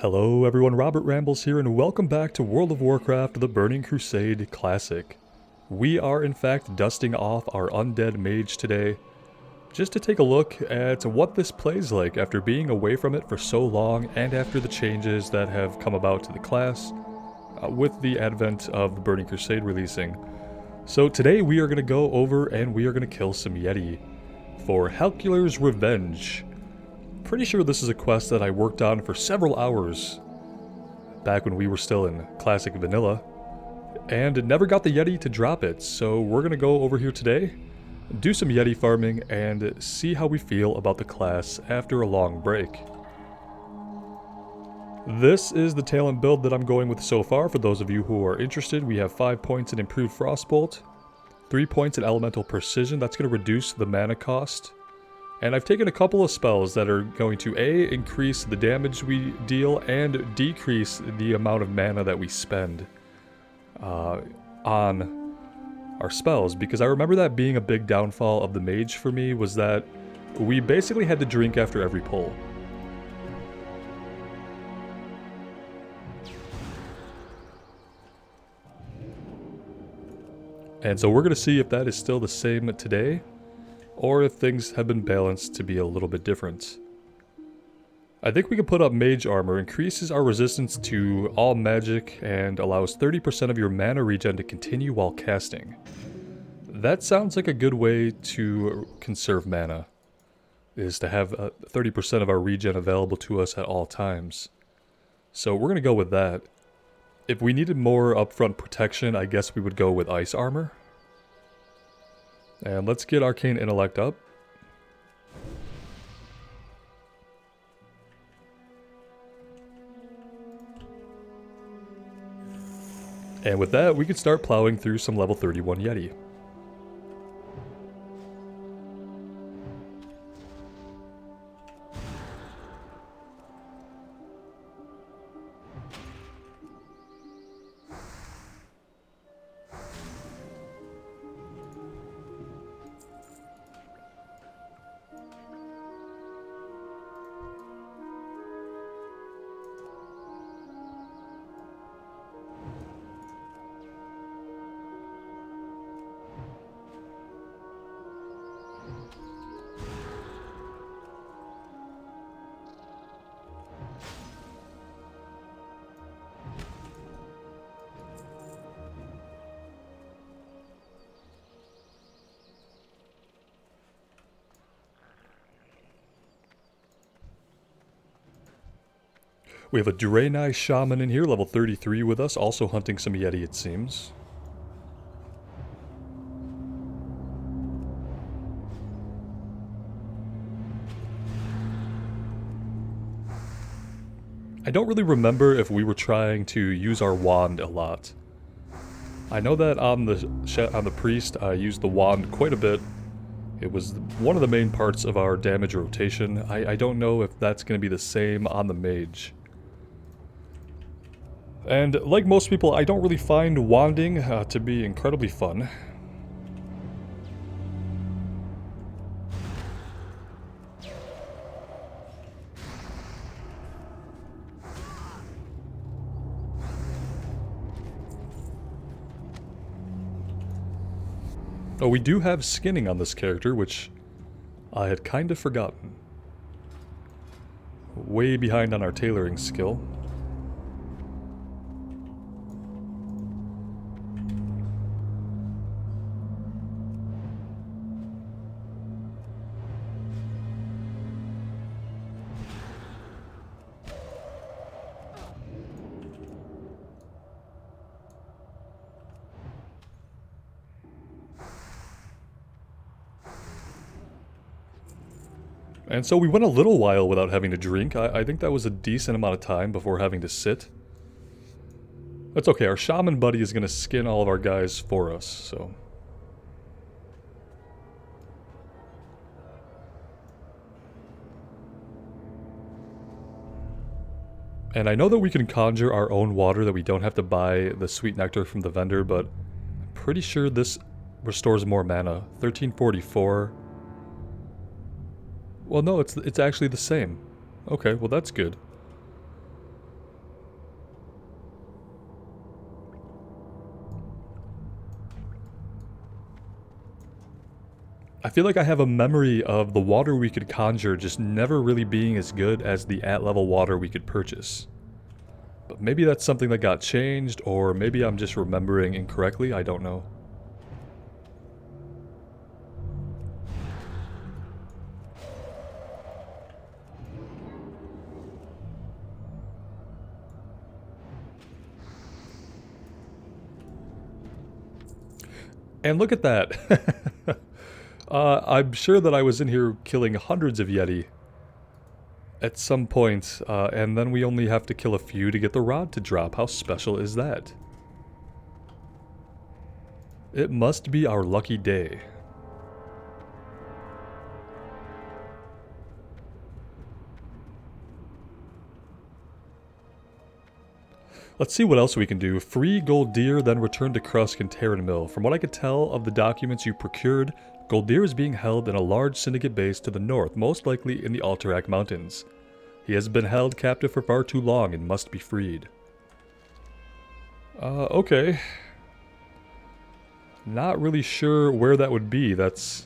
Hello everyone, Robert Rambles here, and welcome back to World of Warcraft: The Burning Crusade Classic. We are in fact dusting off our undead mage today, just to take a look at what this plays like after being away from it for so long and after the changes that have come about to the class with the advent of the Burning Crusade releasing. So today we are going to go over and we are going to kill some Yeti for Halcular's Revenge. Pretty sure this is a quest that I worked on for several hours back when we were still in Classic Vanilla, and never got the Yeti to drop it, so we're gonna go over here today, do some Yeti farming, and see how we feel about the class after a long break. This is the talent build that I'm going with so far. For those of you who are interested, we have 5 points in Improved Frostbolt, 3 points in Elemental Precision. That's going to reduce the mana cost. And I've taken a couple of spells that are going to A, increase the damage we deal, and decrease the amount of mana that we spend on our spells. Because I remember that being a big downfall of the mage for me, was that we basically had to drink after every pull. And so we're going to see if that is still the same today, or if things have been balanced to be a little bit different. I think we can put up Mage Armor, increases our resistance to all magic, and allows 30% of your mana regen to continue while casting. That sounds like a good way to conserve mana, is to have 30% of our regen available to us at all times. So we're going to go with that. If we needed more upfront protection, I guess we would go with Ice Armor. And let's get Arcane Intellect up. And with that, we can start plowing through some level 31 Yeti. We have a Draenei Shaman in here, level 33 with us, also hunting some Yeti it seems. I don't really remember if we were trying to use our wand a lot. I know that on the priest I used the wand quite a bit. It was one of the main parts of our damage rotation. I don't know if that's going to be the same on the mage. And like most people, I don't really find wanding to be incredibly fun. Oh, we do have skinning on this character, which I had kind of forgotten. Way behind on our tailoring skill. And so we went a little while without having to drink. I think that was a decent amount of time before having to sit. That's okay, our shaman buddy is going to skin all of our guys for us, so... And I know that we can conjure our own water, that we don't have to buy the sweet nectar from the vendor, but I'm pretty sure this restores more mana. 1344. Well, no, it's actually the same. Okay, well that's good. I feel like I have a memory of the water we could conjure just never really being as good as the at-level water we could purchase. But maybe that's something that got changed, or maybe I'm just remembering incorrectly, I don't know. And look at that! I'm sure that I was in here killing hundreds of Yeti at some point, and then we only have to kill a few to get the rod to drop. How special is that? It must be our lucky day. Let's see what else we can do. Free Goldir, then return to Krusk and Terran Mill. From what I could tell of the documents you procured, Goldir is being held in a large Syndicate base to the north, most likely in the Alterac Mountains. He has been held captive for far too long and must be freed. Okay. Not really sure where that would be. That's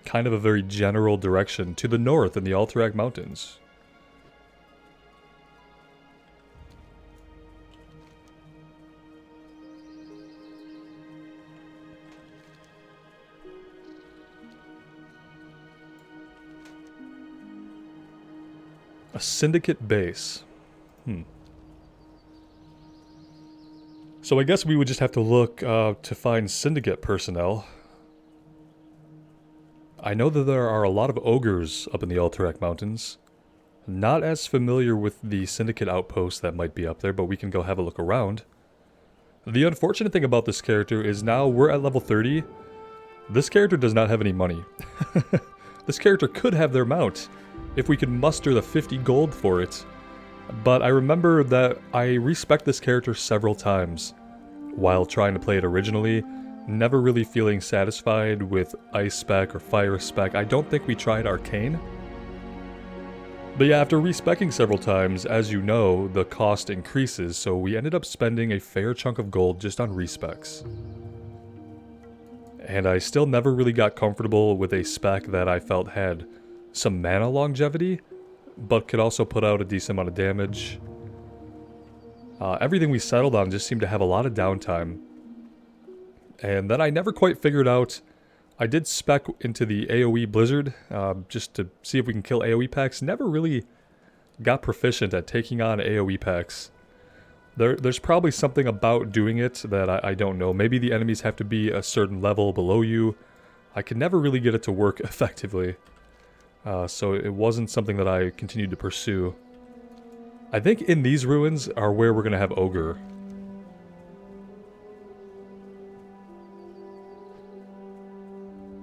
kind of a very general direction. To the north in the Alterac Mountains. A Syndicate base. So I guess we would just have to look to find Syndicate personnel. I know that there are a lot of ogres up in the Alterac Mountains. Not as familiar with the Syndicate outposts that might be up there, but we can go have a look around. The unfortunate thing about this character is now we're at level 30. This character does not have any money. This character could have their mount if we could muster the 50 gold for it. But I remember that I respec this character several times while trying to play it originally, never really feeling satisfied with Ice Spec or Fire Spec. I don't think we tried Arcane. But yeah, after respecking several times, as you know, the cost increases, so we ended up spending a fair chunk of gold just on respecs. And I still never really got comfortable with a spec that I felt had some mana longevity, but could also put out a decent amount of damage. Everything we settled on just seemed to have a lot of downtime. And then I never quite figured out... I did spec into the AoE Blizzard, just to see if we can kill AoE packs. Never really got proficient at taking on AoE packs. There's probably something about doing it that I don't know. Maybe the enemies have to be a certain level below you. I could never really get it to work effectively. So it wasn't something that I continued to pursue. I think in these ruins are where we're going to have Ogre.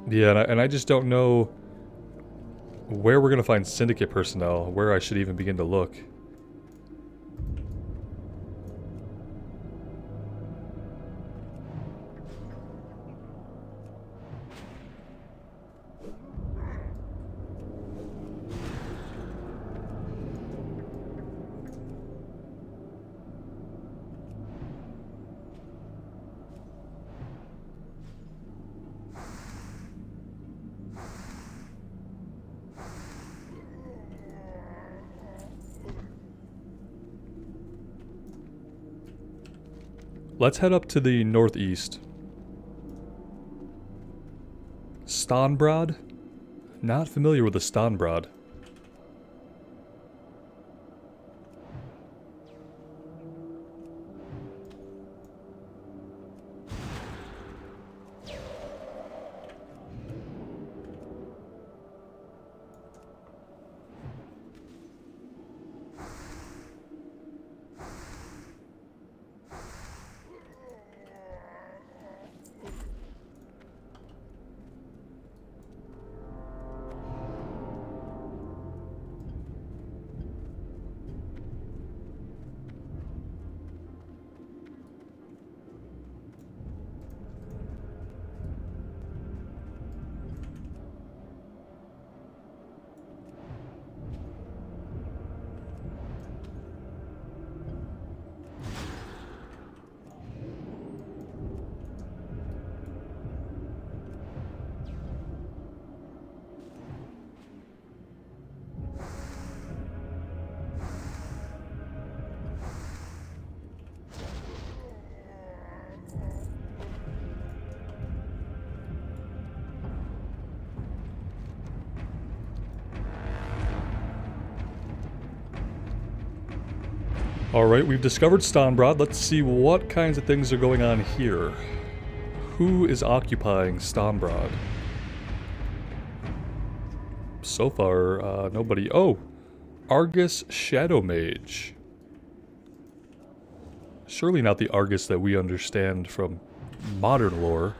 Yeah, and I just don't know where we're going to find Syndicate personnel, where I should even begin to look. Let's head up to the northeast. Stanbrod? Not familiar with the Stanbrod. Alright, we've discovered Stanbrod. Let's see what kinds of things are going on here. Who is occupying Stanbrod? So far, nobody. Oh! Argus Shadow Mage. Surely not the Argus that we understand from modern lore.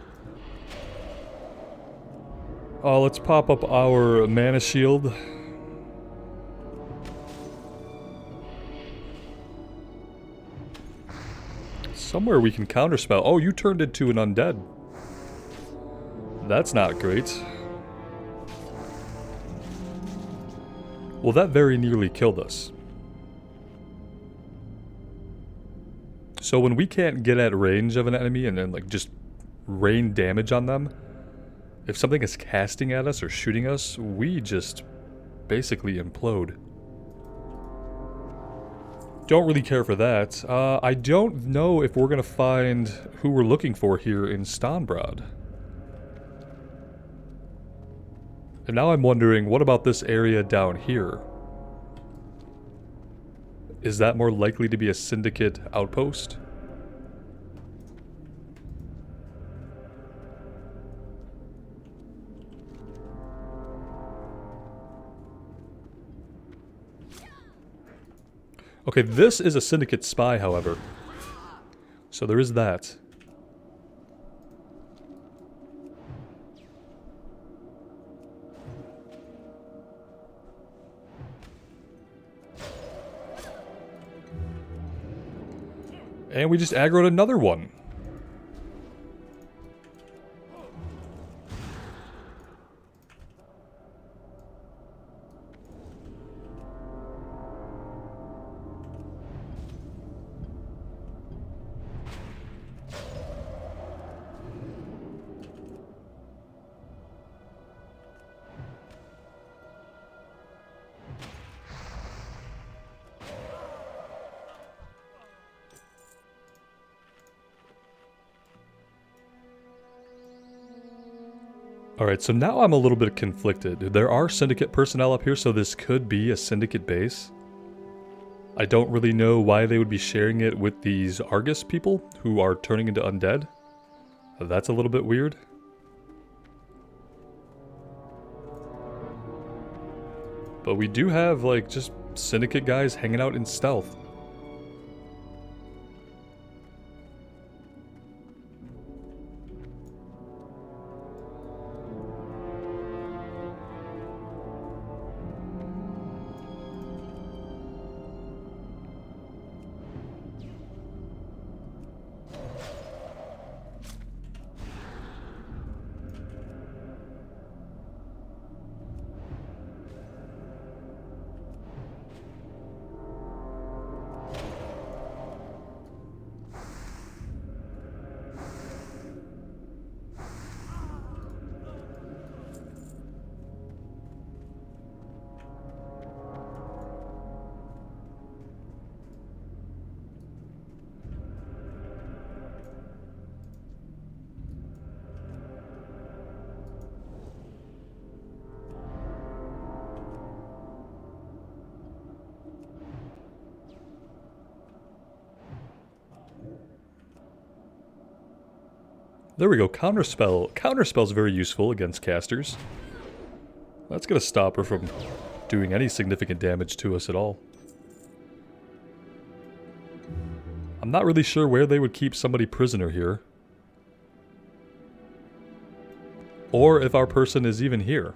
Let's pop up our mana shield. Somewhere we can counterspell. Oh, you turned into an undead. That's not great. Well, that very nearly killed us. So when we can't get at range of an enemy and then like just rain damage on them, if something is casting at us or shooting us, we just basically implode. Don't really care for that. I don't know if we're gonna find who we're looking for here in Stanbrod. And now I'm wondering, what about this area down here? Is that more likely to be a Syndicate outpost? Okay, this is a Syndicate spy, however. So there is that. And we just aggroed another one. Alright, so now I'm a little bit conflicted. There are Syndicate personnel up here, so this could be a Syndicate base. I don't really know why they would be sharing it with these Argus people who are turning into undead. That's a little bit weird. But we do have, like, just Syndicate guys hanging out in stealth. There we go, Counterspell. Counterspell's very useful against casters. That's gonna stop her from doing any significant damage to us at all. I'm not really sure where they would keep somebody prisoner here. Or if our person is even here.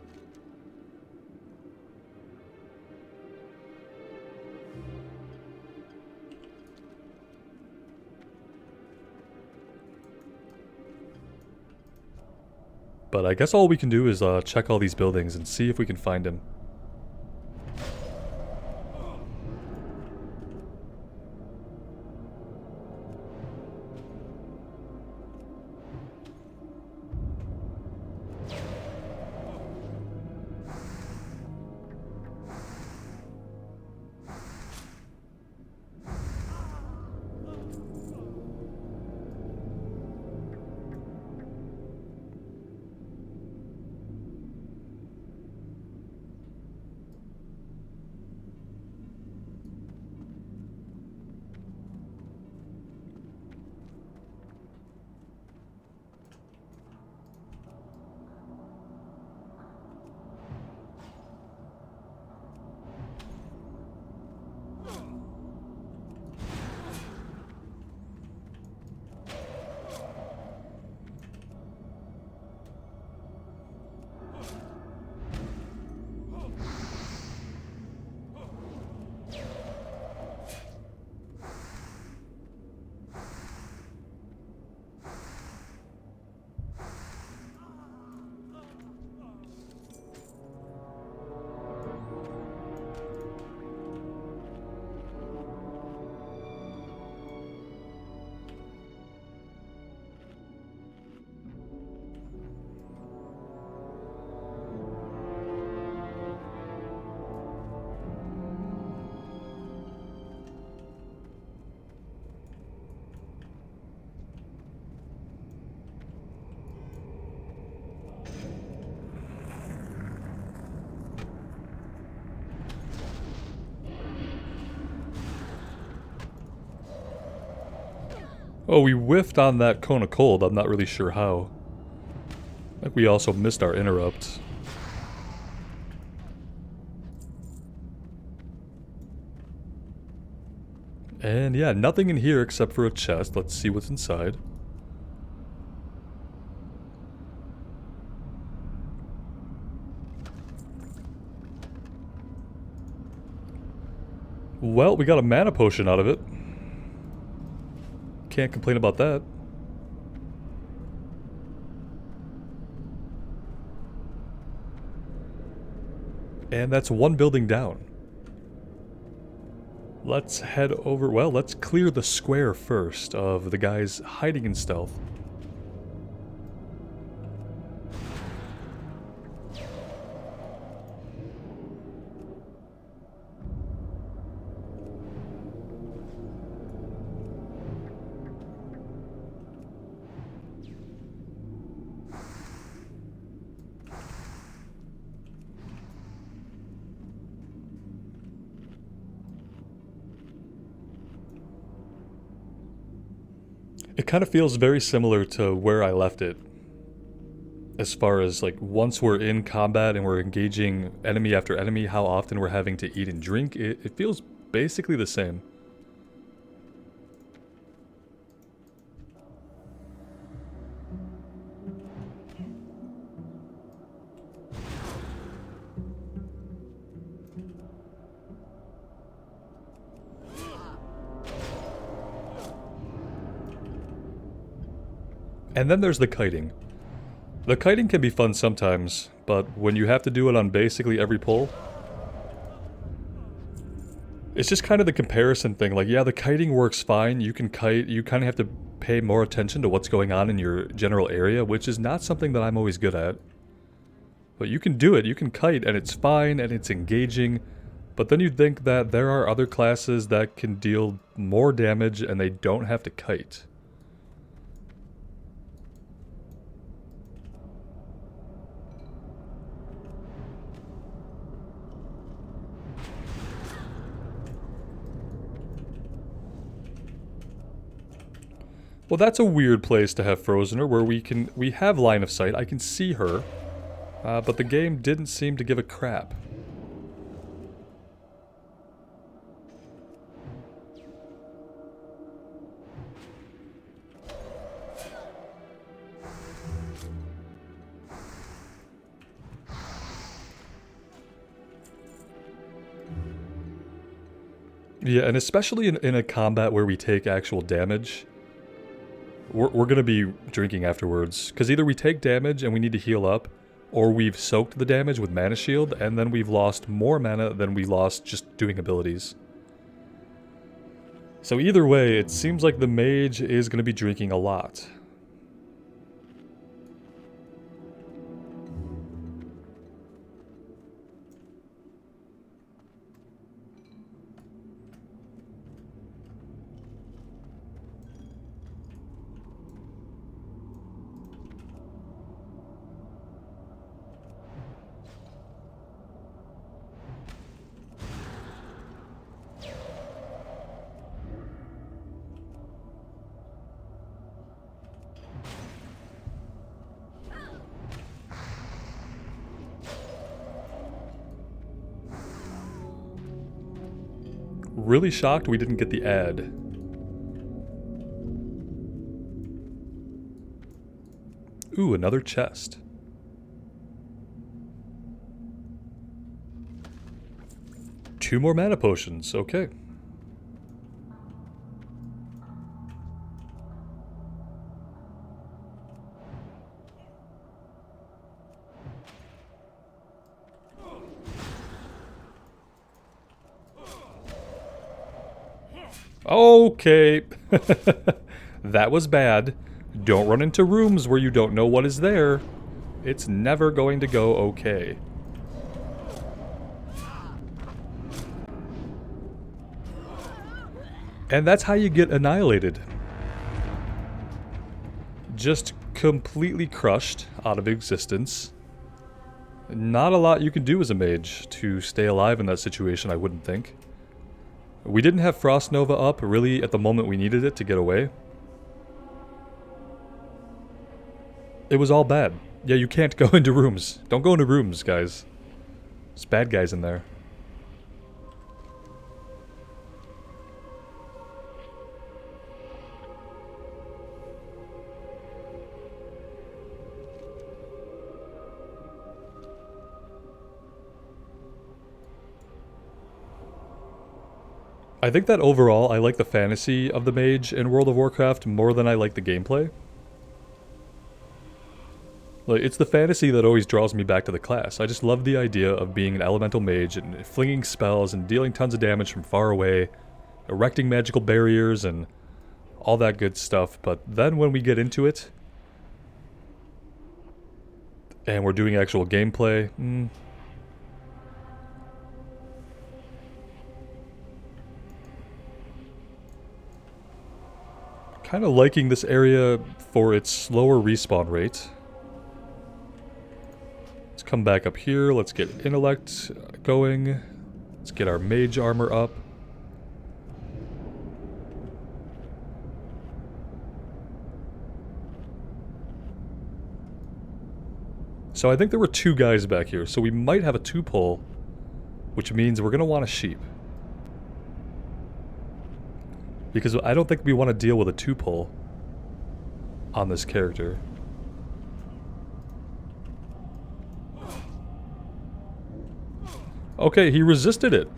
But I guess all we can do is check all these buildings and see if we can find him. Oh, we whiffed on that cone of cold. I'm not really sure how. I think we also missed our interrupt. And yeah, nothing in here except for a chest. Let's see what's inside. Well, we got a mana potion out of it. Can't complain about that. And that's one building down. Let's head over... Well, let's clear the square first of the guys hiding in stealth. It kind of feels very similar to where I left it. As far as, like, once we're in combat and we're engaging enemy after enemy, how often we're having to eat and drink, it feels basically the same. And then there's the kiting. The kiting can be fun sometimes, but when you have to do it on basically every pull, it's just kind of the comparison thing. Like, yeah, the kiting works fine, you can kite, you kind of have to pay more attention to what's going on in your general area, which is not something that I'm always good at. But you can do it, you can kite, and it's fine, and it's engaging, but then you'd think that there are other classes that can deal more damage and they don't have to kite. Well, that's a weird place to have Frozener, where we have line of sight. I can see her, but the game didn't seem to give a crap. Yeah, and especially in a combat where we take actual damage, we're going to be drinking afterwards. Because either we take damage and we need to heal up, or we've soaked the damage with Mana Shield, and then we've lost more mana than we lost just doing abilities. So either way, it seems like the mage is going to be drinking a lot. Really shocked we didn't get the ad. Ooh, another chest. Two more mana potions, okay. Okay. That was bad. Don't run into rooms where you don't know what is there. It's never going to go okay. And that's how you get annihilated. Just completely crushed out of existence. Not a lot you can do as a mage to stay alive in that situation, I wouldn't think. We didn't have Frost Nova up really at the moment we needed it to get away. It was all bad. Yeah, you can't go into rooms. Don't go into rooms, guys. There's bad guys in there. I think that overall, I like the fantasy of the mage in World of Warcraft more than I like the gameplay. Like, it's the fantasy that always draws me back to the class. I just love the idea of being an elemental mage and flinging spells and dealing tons of damage from far away, erecting magical barriers and all that good stuff. But then when we get into it, and we're doing actual gameplay, kind of liking this area for its slower respawn rate. Let's come back up here. Let's get intellect going. Let's get our mage armor up. So I think there were 2 guys back here, so we might have a 2-pull, which means we're going to want a sheep. Because I don't think we want to deal with a 2-pull on this character. Okay, he resisted it.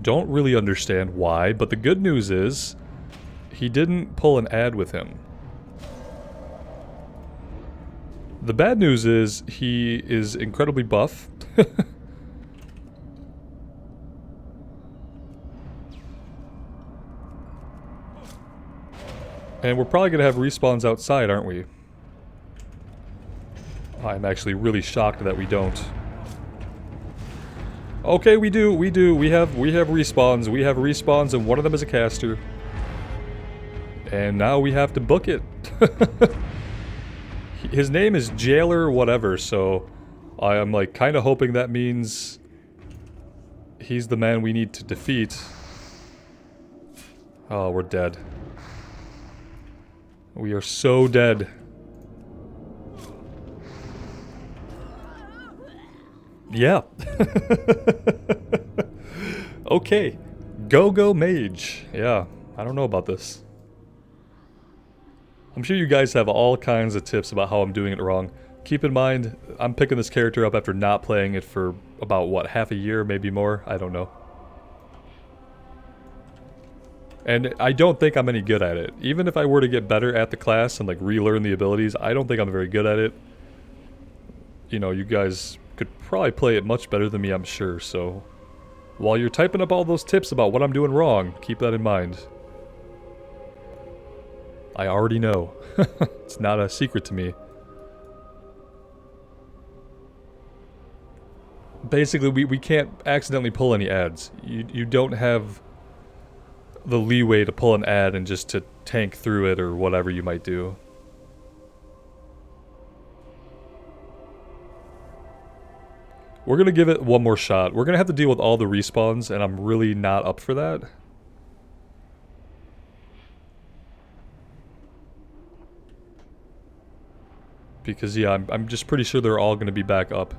Don't really understand why, but the good news is he didn't pull an ad with him. The bad news is he is incredibly buff. And we're probably going to have respawns outside, aren't we? I'm actually really shocked that we don't. Okay, we do. We have respawns, and one of them is a caster. And now we have to book it. His name is Jailer whatever, so I am like kind of hoping that means he's the man we need to defeat. Oh, we're dead. We are so dead. Yeah. Okay. Go Mage. Yeah, I don't know about this. I'm sure you guys have all kinds of tips about how I'm doing it wrong. Keep in mind, I'm picking this character up after not playing it for about, what, half a year, maybe more? I don't know. And I don't think I'm any good at it. Even if I were to get better at the class and like relearn the abilities, I don't think I'm very good at it. You know, you guys could probably play it much better than me, I'm sure, so... While you're typing up all those tips about what I'm doing wrong, keep that in mind. I already know. It's not a secret to me. Basically, we can't accidentally pull any ads. You don't have the leeway to pull an ad and just to tank through it or whatever you might do. We're gonna give it one more shot. We're gonna have to deal with all the respawns, and I'm really not up for that. Because, yeah, I'm just pretty sure they're all gonna be back up.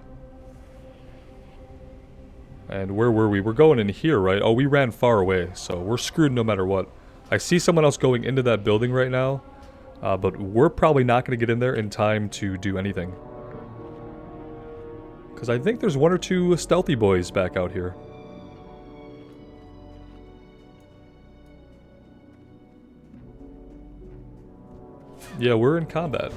And where were we? We're going in here, right? Oh, we ran far away, so we're screwed no matter what. I see someone else going into that building right now, but we're probably not gonna get in there in time to do anything. Because I think there's 1 or 2 stealthy boys back out here. Yeah, we're in combat.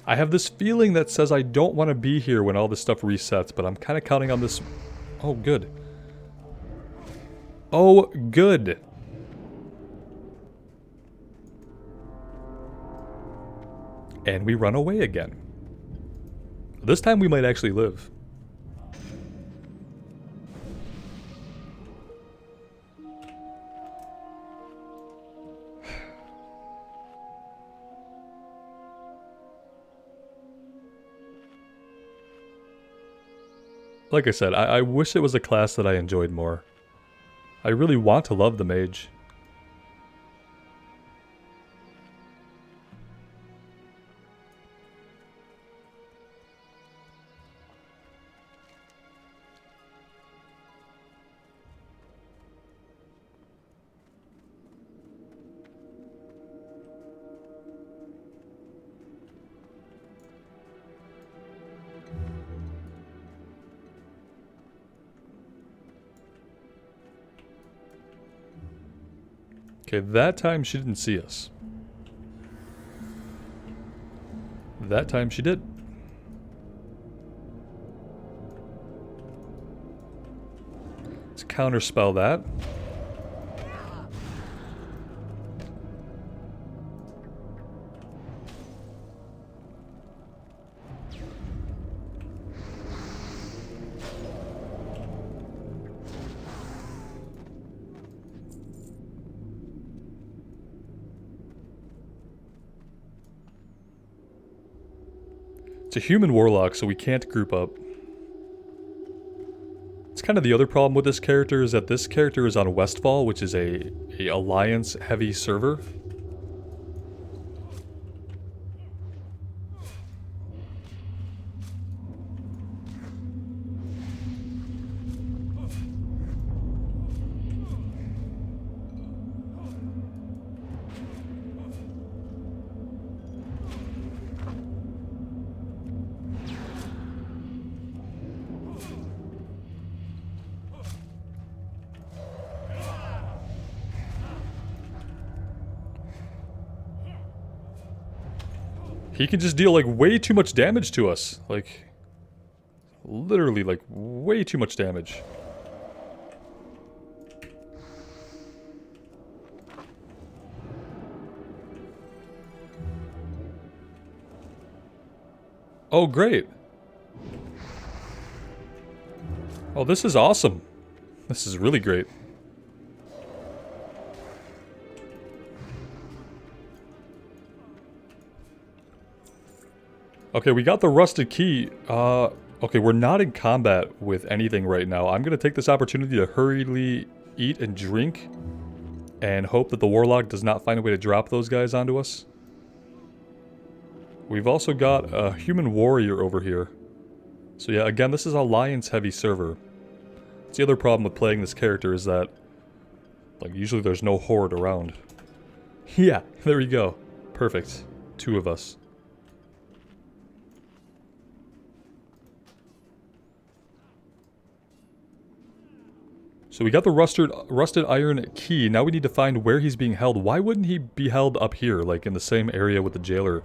I have this feeling that says I don't want to be here when all this stuff resets, but I'm kind of counting on this... Oh, good. Oh, good. And we run away again. This time we might actually live. Like I said, I wish it was a class that I enjoyed more. I really want to love the mage. Okay, that time she didn't see us. That time she did. Let's counterspell that. It's a human warlock, so we can't group up. It's kind of the other problem with this character is that this character is on Westfall, which is a alliance heavy server. He can just deal, like, way too much damage to us. Like, literally, like, way too much damage. Oh, great. Oh, this is awesome. This is really great. Okay, we got the rusted key. Okay, we're not in combat with anything right now. I'm gonna take this opportunity to hurriedly eat and drink and hope that the warlock does not find a way to drop those guys onto us. We've also got a human warrior over here. So yeah, again, this is an alliance heavy server. That's the other problem with playing this character is that, like, usually there's no horde around. Yeah, there we go. Perfect. 2 of us. So we got the rusted iron key. Now we need to find where he's being held. Why wouldn't he be held up here, like in the same area with the jailer?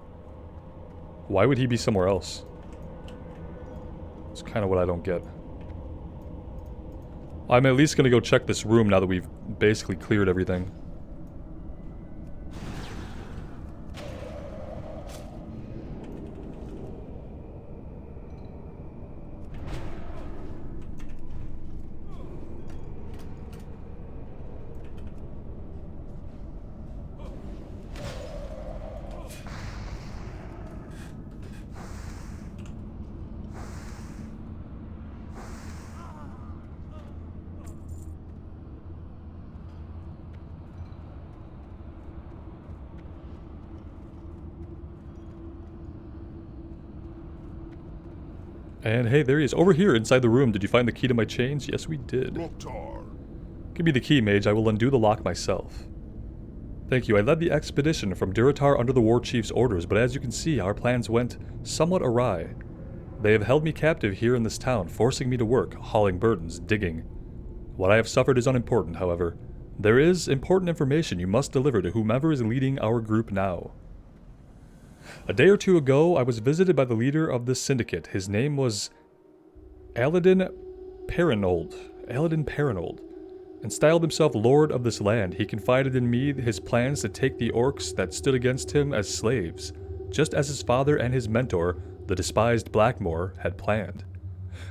Why would he be somewhere else? It's kind of what I don't get. I'm at least going to go check this room now that we've basically cleared everything. And hey, there he is. Over here, inside the room. Did you find the key to my chains? Yes, we did. Give me the key, mage. I will undo the lock myself. Thank you. I led the expedition from Durotar under the war chief's orders, but as you can see, our plans went somewhat awry. They have held me captive here in this town, forcing me to work, hauling burdens, digging. What I have suffered is unimportant, however. There is important information you must deliver to whomever is leading our group now. A day or 2 ago, I was visited by the leader of this syndicate. His name was Aladin Paranold, and styled himself lord of this land. He confided in me his plans to take the orcs that stood against him as slaves. just as his father and his mentor, the despised Blackmore, had planned.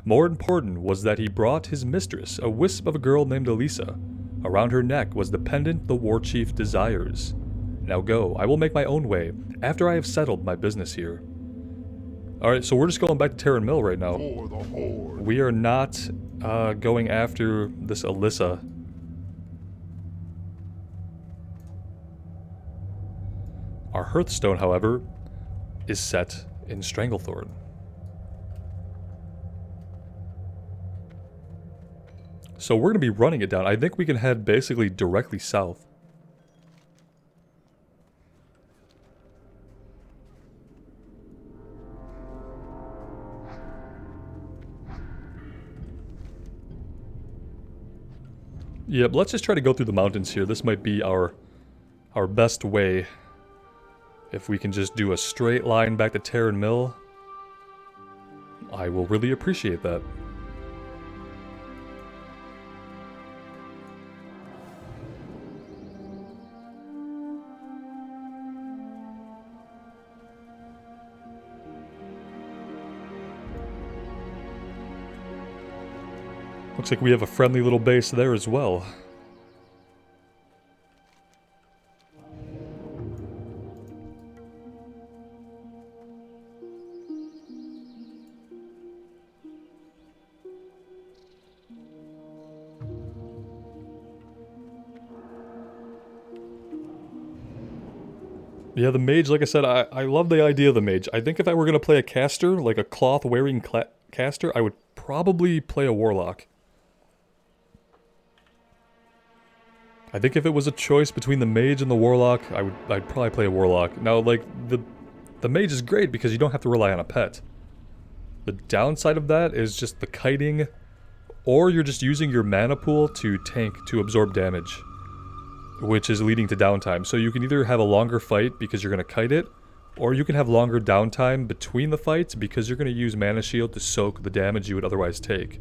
More important was that he brought his mistress, a wisp of a girl named Elisa. Around her neck was the pendant the war chief desires. Now go, I will make my own way, after I have settled my business here. Alright, so we're just going back to Terran Mill right now. We are not going after this Elisa. Our Hearthstone, however, is set in Stranglethorn. So we're going to be running it down. I think we can head basically directly south. Yep, let's just try to go through the mountains here. This might be our best way. If we can just do a straight line back to Terran Mill, I will really appreciate that. Looks like we have a friendly little base there as well. Yeah, the mage, like I said, I love the idea of the mage. I think if I were going to play a caster, like a cloth-wearing caster, I would probably play a warlock. I think if it was a choice between the mage and the warlock, I'd probably play a warlock. Now, like, the mage is great because you don't have to rely on a pet. The downside of that is just the kiting, or you're just using your mana pool to tank to absorb damage, which is leading to downtime. So you can either have a longer fight because you're going to kite it, or you can have longer downtime between the fights because you're going to use Mana Shield to soak the damage you would otherwise take.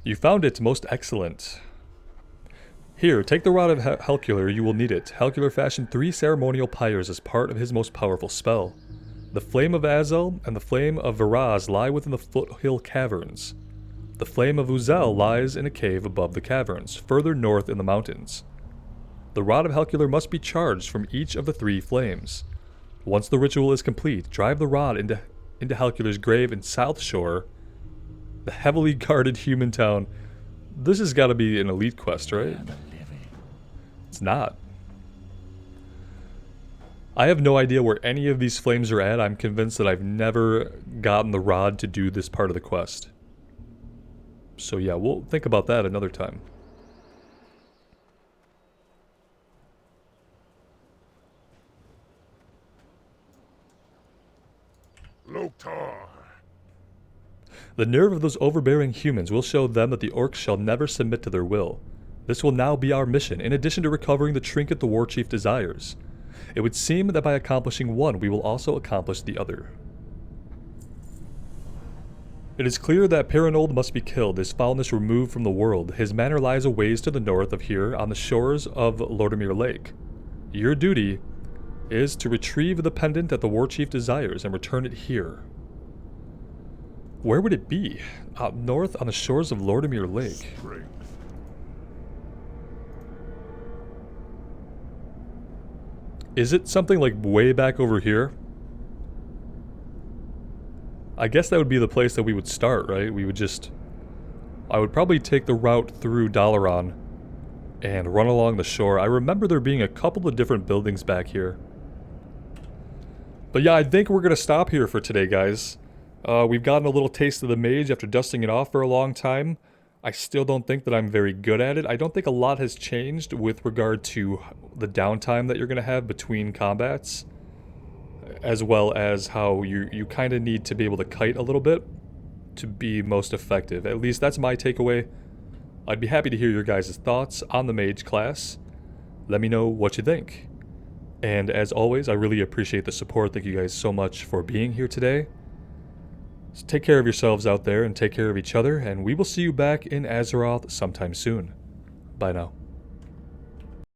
You found it, most excellent. Here, take the Rod of Helcular, you will need it. Helcular fashioned 3 ceremonial pyres as part of his most powerful spell. The Flame of Azel and the Flame of Viraz lie within the foothill caverns. The Flame of Uzel lies in a cave above the caverns, further north in the mountains. The Rod of Helcular must be charged from each of the 3 flames. Once the ritual is complete, drive the rod into Helcular's grave in South Shore, the heavily guarded human town. This has got to be an elite quest, right? It's not. I have no idea where any of these flames are at. I'm convinced that I've never gotten the rod to do this part of the quest. So yeah, we'll think about that another time. Loktar. The nerve of those overbearing humans will show them that the orcs shall never submit to their will. This will now be our mission, in addition to recovering the trinket the war chief desires. It would seem that by accomplishing one, we will also accomplish the other. It is clear that Perinold must be killed, his foulness removed from the world. His manor lies a ways to the north of here, on the shores of Lordimir Lake. Your duty is to retrieve the pendant that the war chief desires and return it here. Where would it be? Out north on the shores of Lordimir Lake. Is it something like way back over here? I guess that would be the place that we would start, right? We would just... I would probably take the route through Dalaran and run along the shore. I remember there being a couple of different buildings back here. But yeah, I think we're going to stop here for today, guys. We've gotten a little taste of the mage after dusting it off for a long time. I still don't think that I'm very good at it. I don't think a lot has changed with regard to the downtime that you're going to have between combats, as well as how you kind of need to be able to kite a little bit to be most effective. At least that's my takeaway. I'd be happy to hear your guys' thoughts on the mage class. Let me know what you think. And as always, I really appreciate the support. Thank you guys so much for being here today. So take care of yourselves out there and take care of each other, and we will see you back in Azeroth sometime soon. Bye now.